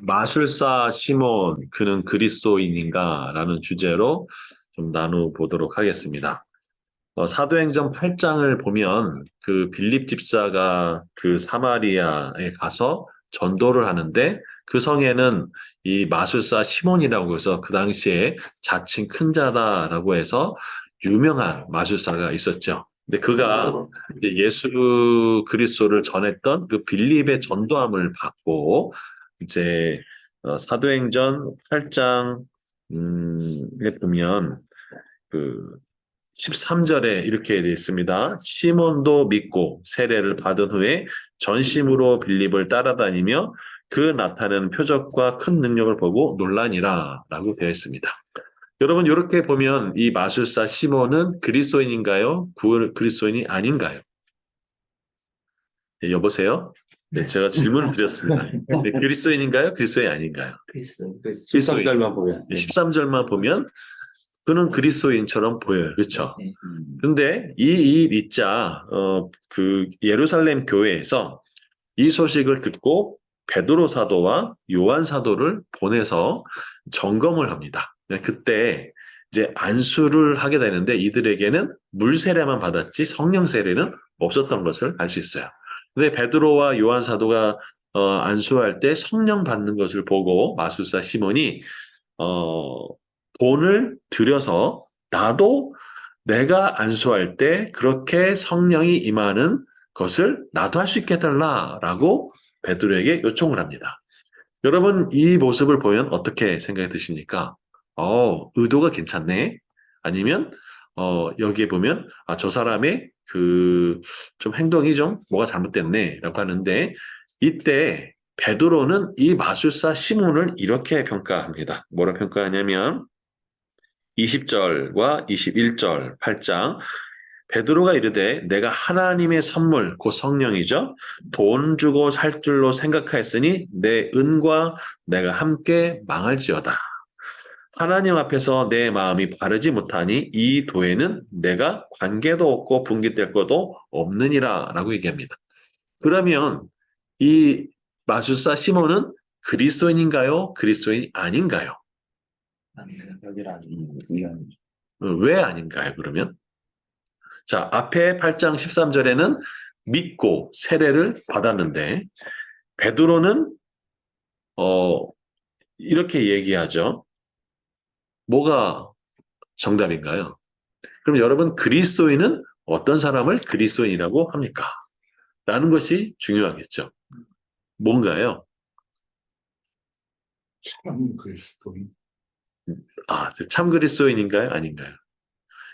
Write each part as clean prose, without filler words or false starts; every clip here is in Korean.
마술사 시몬, 그는 그리스도인인가? 라는 주제로 좀 나눠보도록 하겠습니다. 사도행전 8장을 보면 그 빌립 집사가 그 사마리아에 가서 전도를 하는데 그 성에는 이 마술사 시몬이라고 해서 그 당시에 자칭 큰 자다라고 해서 유명한 마술사가 있었죠. 근데 그가 이제 예수 그리스도를 전했던 그 빌립의 전도함을 받고 이제 사도행전 8장 에 보면 그 13절에 이렇게 되어 있습니다. 시몬도 믿고 세례를 받은 후에 전심으로 빌립을 따라다니며 그 나타내는 표적과 큰 능력을 보고 놀라니라 라고 되어 있습니다. 여러분 이렇게 보면 이 마술사 시몬은 그리스도인인가요? 그리스도인이 아닌가요? 네, 여보세요? 네, 제가 질문을 드렸습니다. 네, 그리스도인인가요? 그리스도인이 아닌가요? 그리스도. 13절만 보면. 네, 13절만 보면 그는 그리스도인처럼 보여요. 그렇죠? 네. 근데 이 리자 그 예루살렘 교회에서 이 소식을 듣고 베드로 사도와 요한 사도를 보내서 점검을 합니다. 그때 이제 안수를 하게 되는데 이들에게는 물 세례만 받았지 성령 세례는 없었던 것을 알 수 있어요. 근데 베드로와 요한 사도가 안수할 때 성령 받는 것을 보고 마술사 시몬이 돈을 들여서 나도 내가 안수할 때 그렇게 성령이 임하는 것을 나도 할 수 있게 해달라라고 베드로에게 요청을 합니다. 여러분 이 모습을 보면 어떻게 생각이 드십니까? 의도가 괜찮네. 아니면 여기에 보면 저 사람의 그 좀 행동이 좀 뭐가 잘못됐네라고 하는데 이때 베드로는 이 마술사 시몬을 이렇게 평가합니다. 뭐라 평가하냐면 20절과 21절 8장 베드로가 이르되 내가 하나님의 선물 곧 성령이죠. 돈 주고 살 줄로 생각하였으니 내 은과 내가 함께 망할지어다. 하나님 앞에서 내 마음이 바르지 못하니 이 도에는 내가 관계도 없고 분깃될 것도 없느니라 라고 얘기합니다. 그러면 이 마술사 시몬은 그리스도인인가요? 그리스도인이 아닌가요? 여기란 왜 아닌가요, 그러면? 자, 앞에 8장 13절에는 믿고 세례를 받았는데, 베드로는, 이렇게 얘기하죠. 뭐가 정답인가요? 그럼 여러분, 그리스도인은 어떤 사람을 그리스도인이라고 합니까? 라는 것이 중요하겠죠. 뭔가요? 참 그리스도인. 참 그리스도인인가요? 아닌가요?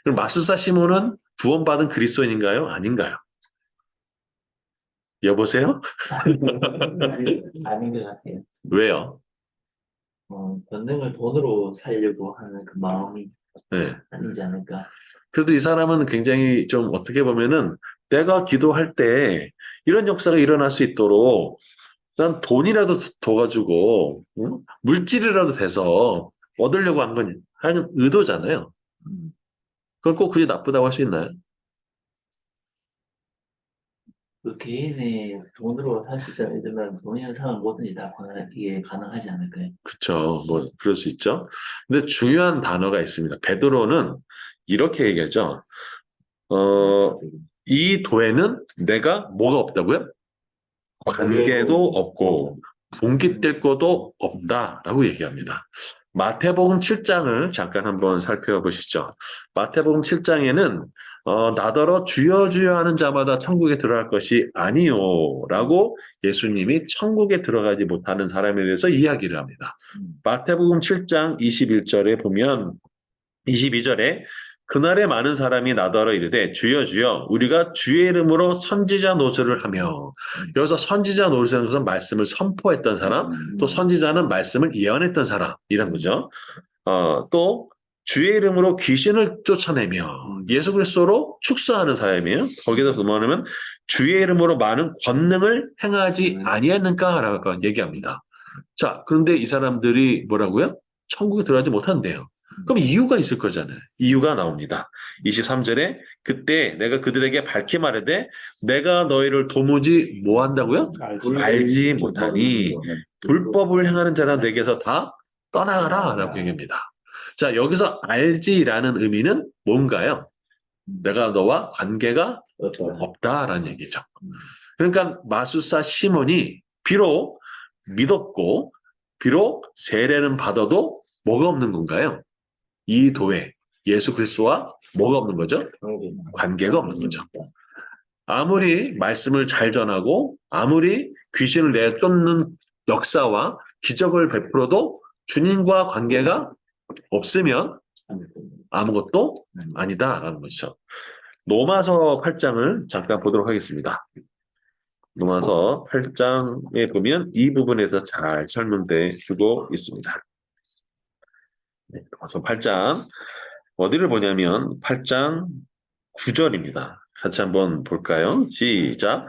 그럼 마술사 시몬은 구원받은 그리스도인인가요? 아닌가요? 여보세요? 아닌 것 같아요. 왜요? 권능을 돈으로 살려고 하는 그 마음이 네. 아니지 않을까. 그래도 이 사람은 굉장히 좀 어떻게 보면은 내가 기도할 때 이런 역사가 일어날 수 있도록 난 돈이라도 둬가지고 응? 물질이라도 돼서 얻으려고 하는 의도잖아요. 그걸 꼭 굳이 나쁘다고 할 수 있나요? 그 개인의 돈으로 살 수 있다 예를 들면 돈 있는 사람 뭐든지 다 이게 가능하지 않을까요? 그렇죠. 뭐 그럴 수 있죠. 근데 중요한 단어가 있습니다. 베드로는 이렇게 얘기하죠. 이 도에는 내가 뭐가 없다고요? 관계도 없고 분깃될 것도 없다라고 얘기합니다. 마태복음 7장을 잠깐 한번 살펴보시죠. 마태복음 7장에는 나더러 주여 주여 하는 자마다 천국에 들어갈 것이 아니요라고 예수님이 천국에 들어가지 못하는 사람에 대해서 이야기를 합니다. 마태복음 7장 21절에 보면 22절에 그날에 많은 사람이 나더러 이르되 주여 주여 우리가 주의 이름으로 선지자 노릇을 하며 여기서 선지자 노릇이라는 것은 말씀을 선포했던 사람 또 선지자는 말씀을 예언했던 사람 이런 거죠. 또 주의 이름으로 귀신을 쫓아내며 예수 그리스도로 축사하는 사람이에요. 거기다 뭐냐면 주의 이름으로 많은 권능을 행하지 아니했는가라고 얘기합니다. 자, 그런데 이 사람들이 뭐라고요? 천국에 들어가지 못한대요. 그럼 이유가 있을 거잖아요. 이유가 나옵니다. 23절에 그때 내가 그들에게 밝히 말하되 내가 너희를 도무지 뭐 한다고요? 알지 못하니 불법을 행하는 자는 내게서 다 떠나가라 라고 얘기합니다. 자, 여기서 알지라는 의미는 뭔가요? 내가 너와 관계가 없다라는 얘기죠. 그러니까 마술사 시몬이 비록 믿었고 비록 세례는 받아도 뭐가 없는 건가요? 이 도에 예수 그리스도와 뭐가 없는 거죠? 관계가 없는 거죠. 아무리 말씀을 잘 전하고 아무리 귀신을 내쫓는 역사와 기적을 베풀어도 주님과 관계가 없으면 아무것도 아니다라는 것이죠. 로마서 8장을 잠깐 보도록 하겠습니다. 로마서 8장에 보면 이 부분에서 잘 설명돼 주고 있습니다. 네, 로마서 8장 어디를 보냐면 8장 9절입니다. 같이 한번 볼까요? 시작.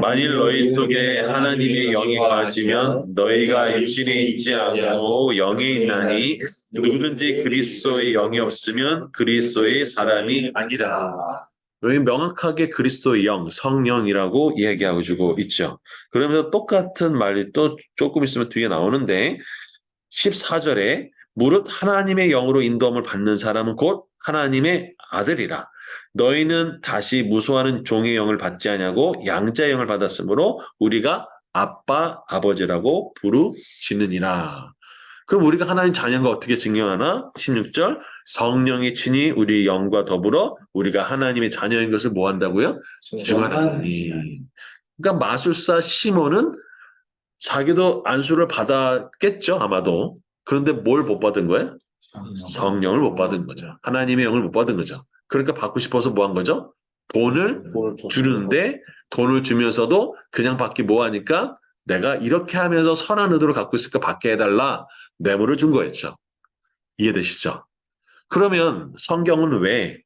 만일 너희 속에 하나님의 영이 거하시면 너희가 육신에 있지 않고 영에 있나니 누구든지 그리스도의 영이 없으면 그리스도의 사람이 아니라. 여기 명확하게 그리스도의 영, 성령이라고 이야기하고 주고 있죠. 그러면서 똑같은 말이 또 조금 있으면 뒤에 나오는데 14절에 무릇 하나님의 영으로 인도함을 받는 사람은 곧 하나님의 아들이라. 너희는 다시 무소하는 종의 영을 받지 아니하고 양자의 영을 받았으므로 우리가 아빠, 아버지라고 부르시느니라. 그럼 우리가 하나님 자녀인 거 어떻게 증명하나? 16절 성령이 친히 우리 영과 더불어 우리가 하나님의 자녀인 것을 뭐 한다고요? 증언하니. 그러니까 마술사 시몬은 자기도 안수를 받았겠죠, 아마도. 그런데 뭘 못 받은 거예요? 성령을 못 받은 거죠. 하나님의 영을 못 받은 거죠. 그러니까 받고 싶어서 뭐 한 거죠? 돈을 주는데 돈을 주면서도 그냥 받기 뭐 하니까 내가 이렇게 하면서 선한 의도를 갖고 있으니까 받게 해달라 뇌물을 준 거였죠. 이해되시죠? 그러면 성경은 왜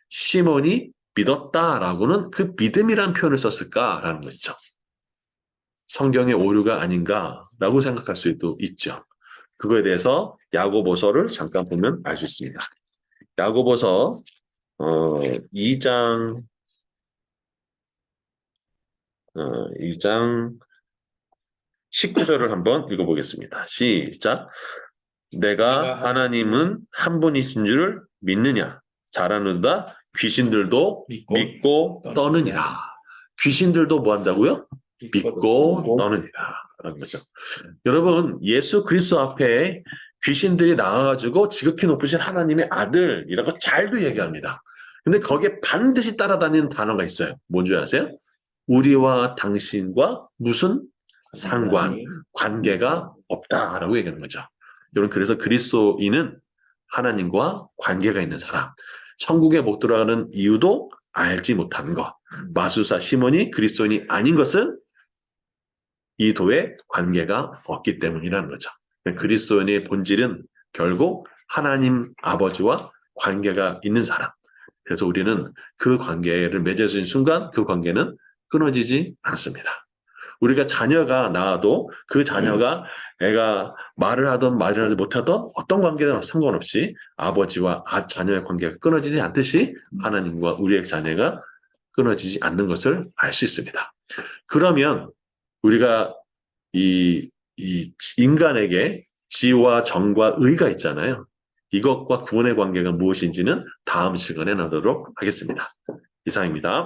시몬이 믿었다라고는 그 믿음이란 표현을 썼을까라는 것이죠. 성경의 오류가 아닌가라고 생각할 수도 있죠. 그거에 대해서 야고보서를 잠깐 보면 알 수 있습니다. 야고보서 2장 19절을 한번 읽어보겠습니다. 시작. 내가 하나님은 한 분이신 줄을 믿느냐? 잘하는다. 귀신들도 믿고 떠느니라. 귀신들도 뭐 한다고요? 믿고 떠느니라. 라는 거죠. 여러분, 예수 그리스도 앞에 귀신들이 나와가지고 지극히 높으신 하나님의 아들이라고 잘도 얘기합니다. 근데 거기에 반드시 따라다니는 단어가 있어요. 뭔지 아세요? 우리와 당신과 무슨 상관, 관계가 없다라고 얘기하는 거죠. 여러분, 그래서 그리스도인은 하나님과 관계가 있는 사람. 천국에 못 들어가는 이유도 알지 못한 것. 마술사 시몬이 그리스도인이 아닌 것은 이 도에 관계가 없기 때문이라는 거죠. 그리스도인의 본질은 결국 하나님 아버지와 관계가 있는 사람. 그래서 우리는 그 관계를 맺어진 순간 그 관계는 끊어지지 않습니다. 우리가 자녀가 나와도 그 자녀가 애가 말을 하든 말을 하지 못하든 어떤 관계든 상관없이 아버지와 자녀의 관계가 끊어지지 않듯이 하나님과 우리의 자녀가 끊어지지 않는 것을 알 수 있습니다. 그러면 우리가 이 인간에게 지와 정과 의가 있잖아요. 이것과 구원의 관계가 무엇인지는 다음 시간에 나누도록 하겠습니다. 이상입니다.